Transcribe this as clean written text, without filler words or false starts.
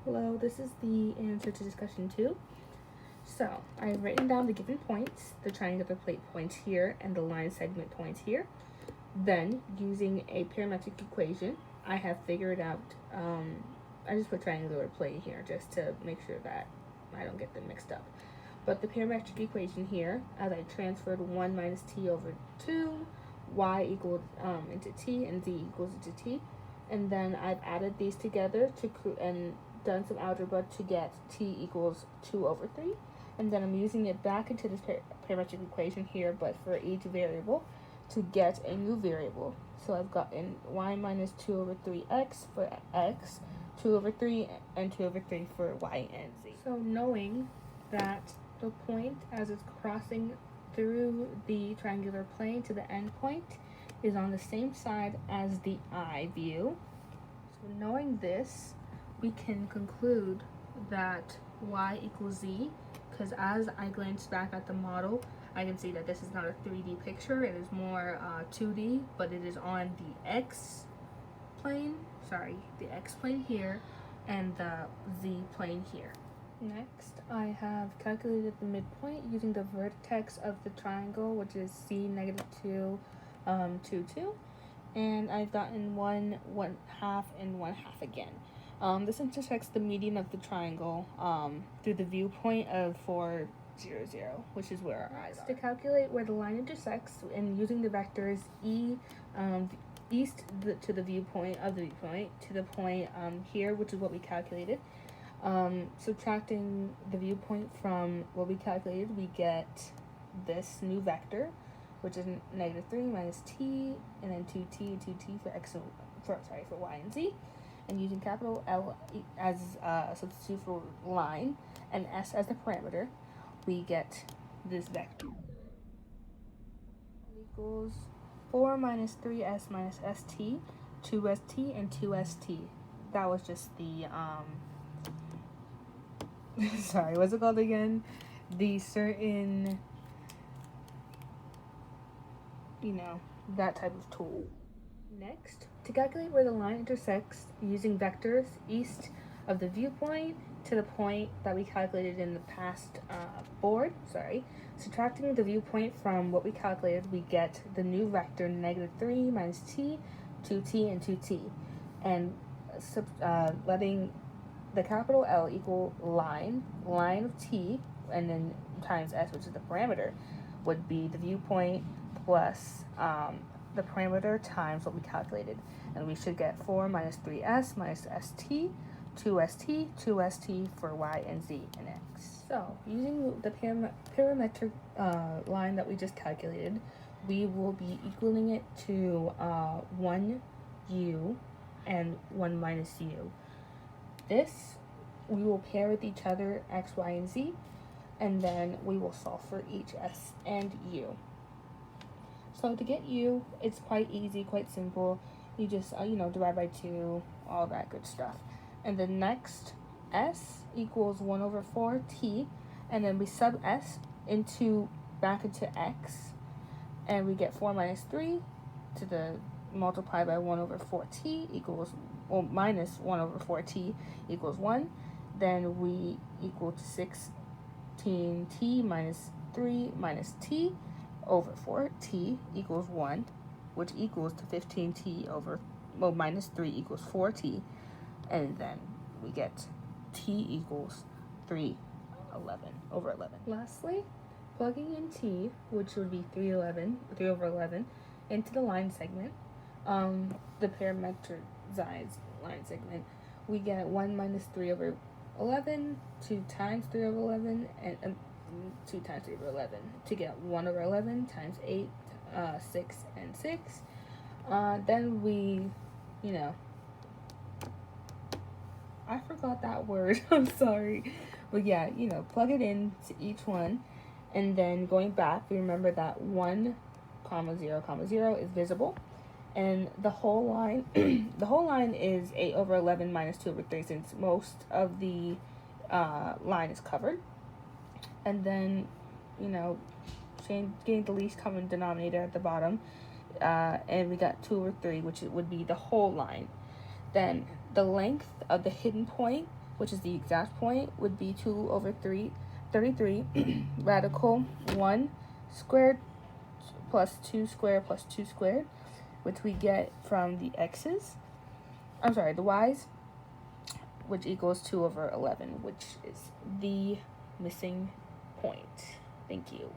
Hello, this is the answer to discussion 2. So, I've written down the given points, the triangular plate points here, and the line segment points here. Then, using a parametric equation, I have figured out, I just put triangular plate here just to make sure that I don't get them mixed up. But the parametric equation here, as I transferred 1 minus t over 2, y equaled into t, and z equals into t. And then I've added these together and done some algebra to get t equals 2 over 3. And then I'm using it back into this parametric equation here, but for each variable, to get a new variable. So I've gotten y minus 2 over 3x for x, 2 over 3, and 2 over 3 for y and z. So knowing that the point as it's crossing through the triangular plane to the end point is on the same side as the eye view. So knowing this, we can conclude that y equals z, because as I glance back at the model, I can see that this is not a 3D picture, it is more 2D, but it is on the x plane here, and the z plane here. Next, I have calculated the midpoint using the vertex of the triangle, which is c negative 2, 2, 2, and I've gotten 1, 1/2, and 1/2 again. This intersects the median of the triangle through the viewpoint of 4, 0, 0, which is where our eyes are. To calculate where the line intersects, and using the vectors east to the viewpoint of the viewpoint to the point here, which is what we calculated. Subtracting the viewpoint from what we calculated, we get this new vector, which is negative 3 minus t, and then 2t, 2t for y and z. And using capital L as a substitute for line and s as the parameter, we get this vector. Equals 4 minus 3s minus st, 2st, and 2st. That was just the, sorry, what's it called again? The certain, that type of tool. Next, to calculate where the line intersects using vectors east of the viewpoint to the point that we calculated in the past board, subtracting the viewpoint from what we calculated, we get the new vector negative 3 minus t, 2t, and 2t. And letting the capital L equal line of t, and then times s, which is the parameter, would be the viewpoint plus the parameter times what we calculated, and we should get 4 minus 3s minus st, 2st for y and z and x. So using the parametric line that we just calculated, we will be equaling it to 1 u and 1 minus u. This we will pair with each other, x, y, and z, and then we will solve for each s and u. So to get u, it's quite easy, quite simple. You just, divide by 2, all that good stuff. And the next s equals 1 over 4t, and then we sub s back into x, and we get 4 minus 3 to the multiply by 1 over 4t equals, minus 1 over 4t equals 1. Then we equal to 16t minus 3 minus t over 4t equals 1, which equals to 15t over, minus 3 equals 4t, and then we get t equals 311 over 11. Lastly, plugging in t, which would be 3 over 11, into the line segment, the parameterized line segment, we get 1 minus 3 over 11, 2 times 3 over 11, and 2 times 3 over 11 to get 1 over 11 times 8, 6, and 6. Then we, I forgot that word, I'm sorry. But yeah, plug it in to each one. And then going back, we remember that 1, 0, 0 is visible. And the whole line, the whole line is 8 over 11 minus 2 over 3, since most of the line is covered. And then, getting the least common denominator at the bottom, and we got 2 over 3, which would be the whole line. Then the length of the hidden point which is the exact point, would be 2 over 33 radical 1 squared plus 2 squared plus 2 squared, which we get from the the y's, which equals 2 over 11, which is the missing point. Thank you.